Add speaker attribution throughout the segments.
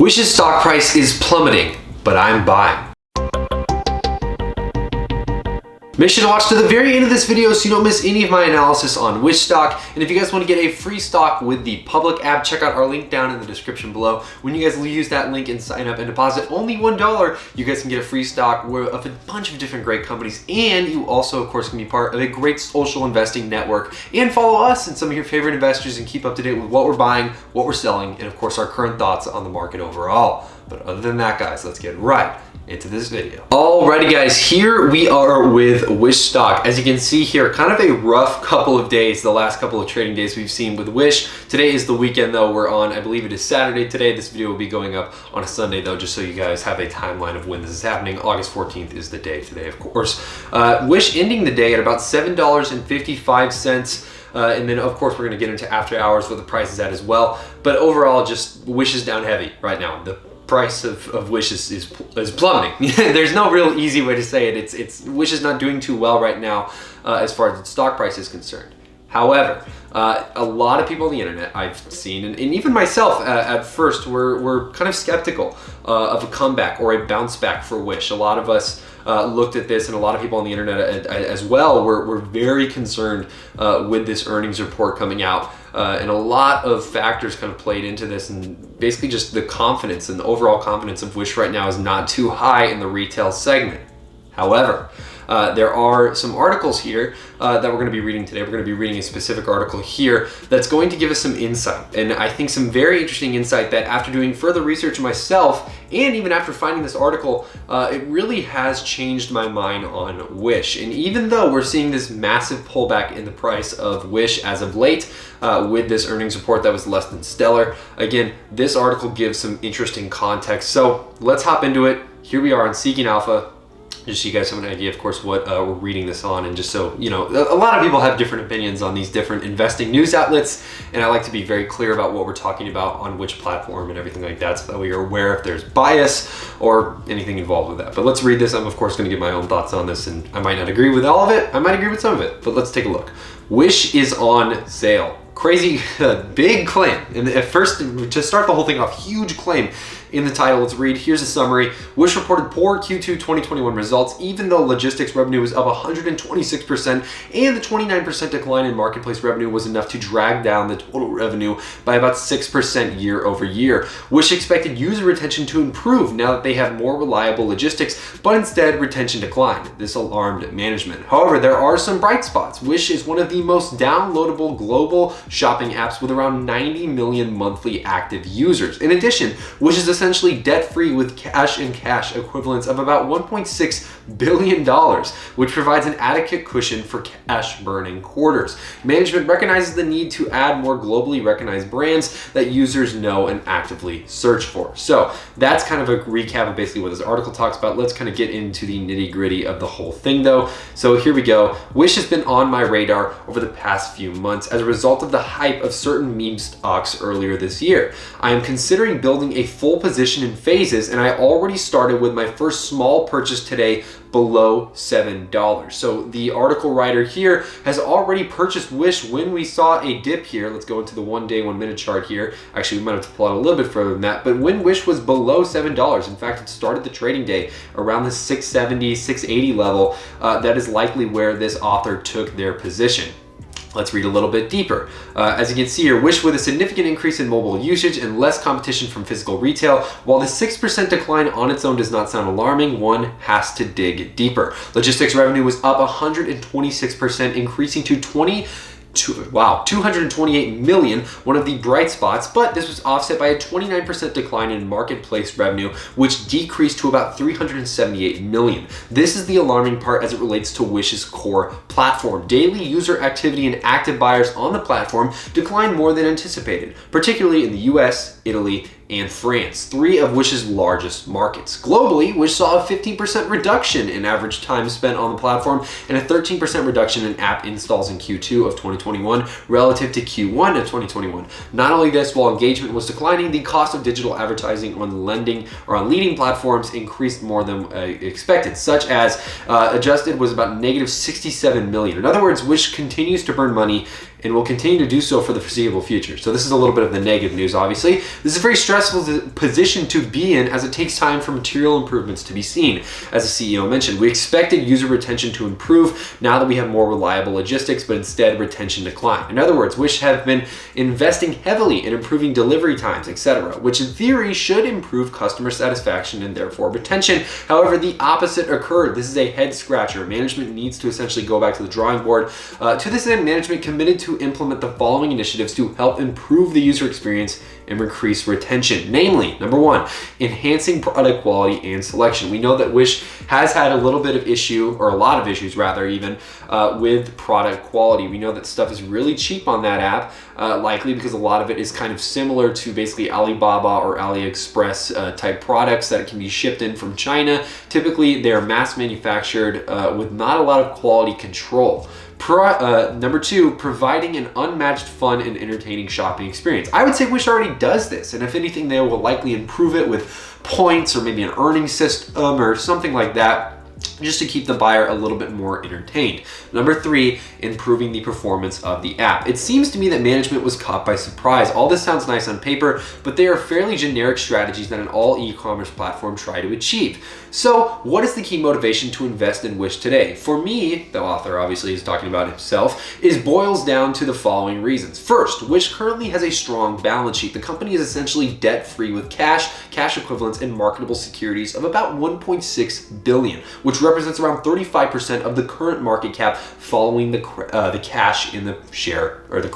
Speaker 1: Wish's stock price is plummeting, but I'm buying. Make sure to watch to the very end of this video so you don't miss any of my analysis on Wish stock. And if you guys want to get a free stock with the public app, check out our link down in the description below. When you guys use that link and sign up and deposit only $1, you guys can get a free stock of a bunch of different great companies. And you also, of course, can be part of a great social investing network and follow us and some of your favorite investors and keep up to date with what we're buying, what we're selling, and of course, our current thoughts on the market overall. But other than that, guys, let's get right into this video. Alrighty guys, here we are with Wish stock. As you can see here, kind of a rough couple of days, the last couple of trading days we've seen with Wish. Today is the weekend though, we're on, I believe it is Saturday today. This video will be going up on a Sunday though, just so you guys have a timeline of when this is happening. August 14th is the day today, of course. Wish ending the day at about $7.55. And then of course we're gonna get into after hours what the price is at as well. But overall, just Wish is down heavy right now. The price of Wish is plummeting. There's no real easy way to say it. It's Wish is not doing too well right now as far as its stock price is concerned. However, a lot of people on the internet I've seen, and even myself at first, were kind of skeptical of a comeback or a bounce back for Wish. A lot of us looked at this, and a lot of people on the internet as well were very concerned with this earnings report coming out. And a lot of factors kind of played into this, and basically just the confidence and the overall confidence of Wish right now is not too high in the retail segment. However, there are some articles here that we're going to be reading today. We're going to be reading a specific article here that's going to give us some insight, and I think some very interesting insight that after doing further research myself, and even after finding this article, it really has changed my mind on Wish. And even though we're seeing this massive pullback in the price of Wish as of late, with this earnings report that was less than stellar, again, this article gives some interesting context. So let's hop into it. Here we are on Seeking Alpha. Just so you guys have an idea, of course, what we're reading this on, and just so you know, a lot of people have different opinions on these different investing news outlets, and I like to be very clear about what we're talking about on which platform and everything like that, so that we are aware if there's bias or anything involved with that. But let's read this. I'm of course going to give my own thoughts on this, and I might not agree with all of it. I might agree with some of it, but let's take a look. Wish is on sale. Crazy, big claim. And at first, to start the whole thing off, huge claim in the title. Let's read. Here's a summary. Wish reported poor Q2 2021 results, even though logistics revenue was up 126%, and the 29% decline in marketplace revenue was enough to drag down the total revenue by about 6% year over year. Wish expected user retention to improve now that they have more reliable logistics, but instead retention declined. This alarmed management. However, there are some bright spots. Wish is one of the most downloadable global shopping apps with around 90 million monthly active users. In addition, Wish is essentially debt-free with cash and cash equivalents of about $1.6 billion, which provides an adequate cushion for cash-burning quarters. Management recognizes the need to add more globally recognized brands that users know and actively search for. So that's kind of a recap of basically what this article talks about. Let's kind of get into the nitty-gritty of the whole thing though. So here we go. Wish has been on my radar over the past few months as a result of the hype of certain meme stocks earlier this year. I am considering building a full position in phases, and I already started with my first small purchase today below $7. So the article writer here has already purchased Wish when we saw a dip here. Let's go into the 1 day, 1 minute chart here. Actually, we might have to pull out a little bit further than that, but when Wish was below $7, in fact, it started the trading day around the 670, 680 level. That is likely where this author took their position. Let's read a little bit deeper. As you can see here, Wish with a significant increase in mobile usage and less competition from physical retail. While the 6% decline on its own does not sound alarming, one has to dig deeper. Logistics revenue was up 126%, increasing to 228 million, one of the bright spots, but this was offset by a 29% decline in marketplace revenue, which decreased to about 378 million. This is the alarming part as it relates to Wish's core platform. Daily user activity and active buyers on the platform declined more than anticipated, particularly in the US, Italy, and France, three of Wish's largest markets. Globally, Wish saw a 15% reduction in average time spent on the platform and a 13% reduction in app installs in Q2 of 2021 relative to Q1 of 2021. Not only this, while engagement was declining, the cost of digital advertising on leading platforms increased more than expected, such as adjusted was about negative 67 million. In other words, Wish continues to burn money and will continue to do so for the foreseeable future. So this is a little bit of the negative news, obviously. This is a very stressful position to be in, as it takes time for material improvements to be seen. As the CEO mentioned, we expected user retention to improve now that we have more reliable logistics, but instead retention declined. In other words, Wish have been investing heavily in improving delivery times, etc., which in theory should improve customer satisfaction and therefore retention. However, the opposite occurred. This is a head scratcher. Management needs to essentially go back to the drawing board. To this end, management committed to implement the following initiatives to help improve the user experience and increase retention. Namely, number one, enhancing product quality and selection. We know that Wish has had a little bit of issue, or a lot of issues rather even, with product quality. We know that stuff is really cheap on that app, likely because a lot of it is kind of similar to basically Alibaba or AliExpress type products that can be shipped in from China. Typically, they are mass manufactured with not a lot of quality control. Number two, providing an unmatched fun and entertaining shopping experience. I would say Wish already does this, and if anything, they will likely improve it with points or maybe an earning system or something like that, just to keep the buyer a little bit more entertained. Number three, improving the performance of the app. It seems to me that management was caught by surprise. All this sounds nice on paper, but they are fairly generic strategies that an all e-commerce platform try to achieve. So what is the key motivation to invest in Wish today? For me, the author obviously is talking about himself, boils down to the following reasons. First, Wish currently has a strong balance sheet. The company is essentially debt-free with cash equivalents, and marketable securities of about $1.6 billion, which represents around 35% of the current market cap following the cash in the share, or the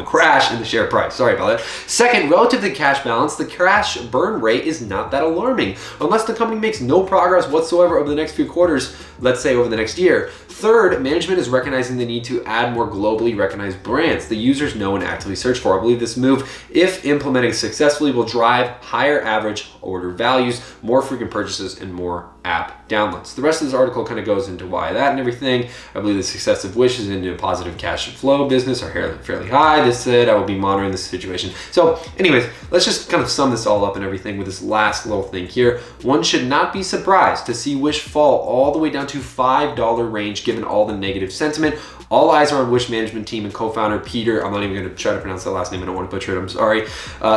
Speaker 1: crash in the share price. Sorry about that. Second, relative to the cash balance, the cash burn rate is not that alarming unless the company makes no progress whatsoever over the next few quarters, let's say over the next year. Third, management is recognizing the need to add more globally recognized brands the users know and actively search for. I believe this move, if implemented successfully, will drive higher average order values, more frequent purchases, and more app downloads. The rest of this article kind of goes into why that and everything. I believe the success of Wish is into a positive cash flow business are fairly high. This said, I will be monitoring this situation. So anyways, let's just kind of sum this all up and everything with this last little thing here. One should not be surprised to see Wish fall all the way down to $5 range given all the negative sentiment. All eyes are on Wish management team and co-founder Peter, I'm not even going to try to pronounce that last name, I don't want to butcher it, I'm sorry,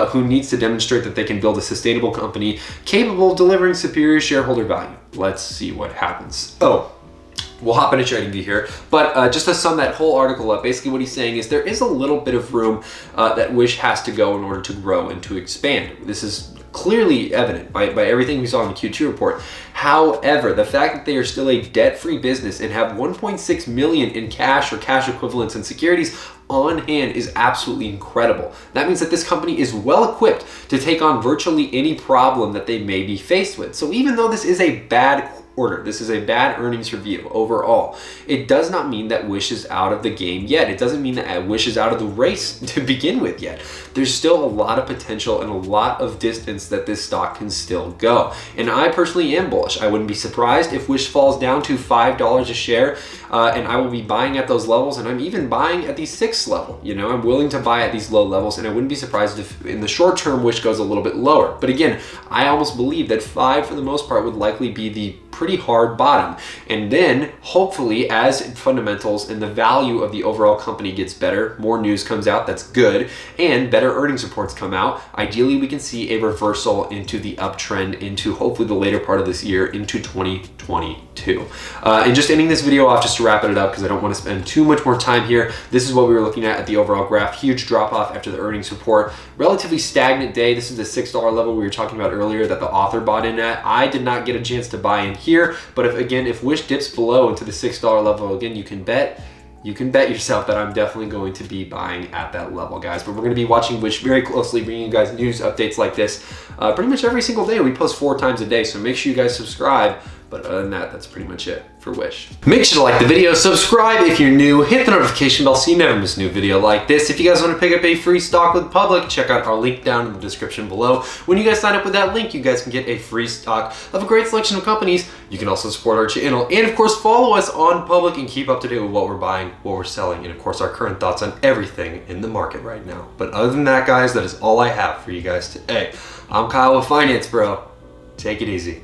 Speaker 1: who needs to demonstrate that they can build a sustainable company capable of delivering superior shareholder value. Let's see what happens. We'll hop into TradingView here, but just to sum that whole article up, basically what he's saying is there is a little bit of room that Wish has to go in order to grow and to expand. This is clearly evident by everything we saw in the Q2 report. However, the fact that they are still a debt-free business and have 1.6 million in cash or cash equivalents and securities on hand is absolutely incredible. That means that this company is well equipped to take on virtually any problem that they may be faced with. So even though this is a bad quarter, this is a bad earnings review overall, it does not mean that Wish is out of the game yet. It doesn't mean that Wish is out of the race to begin with yet. There's still a lot of potential and a lot of distance that this stock can still go. And I personally am bullish. I wouldn't be surprised if Wish falls down to $5 a share, and I will be buying at those levels, and I'm even buying at the 6th level. You know, I'm willing to buy at these low levels, and I wouldn't be surprised if in the short term Wish goes a little bit lower. But again, I almost believe that 5 for the most part would likely be the pretty hard bottom. And then hopefully as fundamentals and the value of the overall company gets better, more news comes out that's good, and better earnings reports come out, ideally we can see a reversal into the uptrend into hopefully the later part of this year into 2022. And just ending this video off, just to wrap it up because I don't want to spend too much more time here, this is what we were looking at the overall graph. Huge drop off after the earnings report, relatively stagnant day. This is the $6 level we were talking about earlier that the author bought in at. I did not get a chance to buy in here, but if Wish dips below into the $6 level again, you can bet yourself that I'm definitely going to be buying at that level, guys. But we're going to be watching Wish very closely, bringing you guys news updates like this pretty much every single day. We post 4 times a day, so make sure you guys subscribe. But other than that, that's pretty much it for Wish. Make sure to like the video, subscribe if you're new, hit the notification bell so you never miss a new video like this. If you guys want to pick up a free stock with Public, check out our link down in the description below. When you guys sign up with that link, you guys can get a free stock of a great selection of companies. You can also support our channel and of course follow us on Public and keep up to date with what we're buying, what we're selling, and of course our current thoughts on everything in the market right now. But other than that, guys, that is all I have for you guys today. I'm Kyle with Finance Bro. Take it easy.